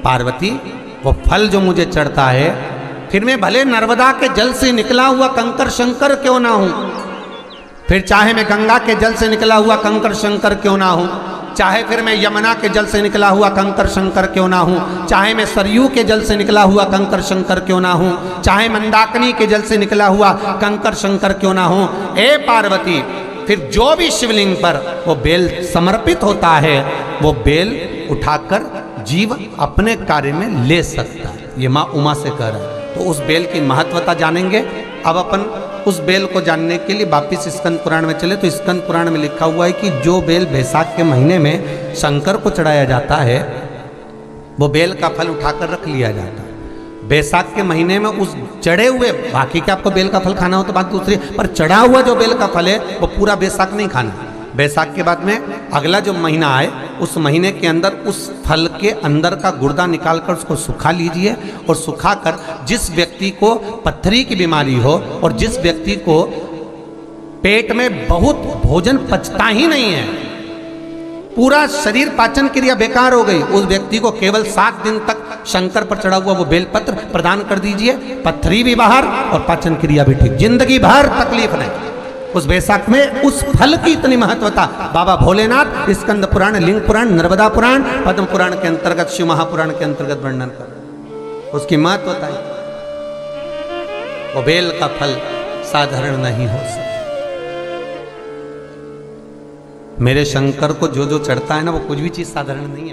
पार्वती वो फल जो मुझे चढ़ता है, फिर मैं भले नर्मदा के जल से निकला हुआ कंकर शंकर क्यों ना हूं, फिर चाहे मैं गंगा के जल से निकला हुआ कंकर शंकर क्यों ना हूं, चाहे फिर मैं यमुना के जल से निकला हुआ कंकर शंकर क्यों ना हूं, चाहे मैं सरयू के जल से निकला हुआ कंकर शंकर क्यों ना हूं, चाहे मंदाकिनी के जल से निकला हुआ कंकर शंकर क्यों ना हूं, ए पार्वती फिर जो भी शिवलिंग पर वो बेल समर्पित होता है वो बेल उठाकर जीव अपने कार्य में ले सकता है। ये माँ उमा से कह रहा है। तो उस बेल की महत्वता जानेंगे। अब अपन उस बेल को जानने के लिए वापिस स्कंद पुराण में चले। तो स्कंद पुराण में लिखा हुआ है कि जो बेल बैसाख के महीने में शंकर को चढ़ाया जाता है वो बेल का फल उठाकर रख लिया जाता है। बैसाख के महीने में उस चढ़े हुए, बाकी के आपको बेल का फल खाना हो तो बात दूसरी, पर चढ़ा हुआ जो बेल का फल है वो पूरा बैसाख नहीं खाना। बैसाख के बाद में अगला जो महीना आए उस महीने के अंदर उस फल के अंदर का गुर्दा निकालकर उसको सुखा लीजिए, और सुखाकर जिस व्यक्ति को पत्थरी की बीमारी हो और जिस व्यक्ति को पेट में बहुत भोजन पचता ही नहीं है, पूरा शरीर पाचन क्रिया बेकार हो गई, उस व्यक्ति को केवल 7 दिन तक शंकर पर चढ़ा हुआ वो बेलपत्र प्रदान कर दीजिए। पत्थरी भी बाहर और पाचन क्रिया भी ठीक, जिंदगी भर तकलीफ नहीं। उस बैसाख में उस फल की इतनी महत्वता बाबा भोलेनाथ स्कंद पुराण, लिंग पुराण, नर्मदा पुराण, पद्म पुराण के अंतर्गत, शिव महापुराण के अंतर्गत वर्णन कर उसकी महत्वता है। वो बेल का फल साधारण नहीं हो सकता। मेरे शंकर को जो जो चढ़ता है ना वो कुछ भी चीज साधारण नहीं है।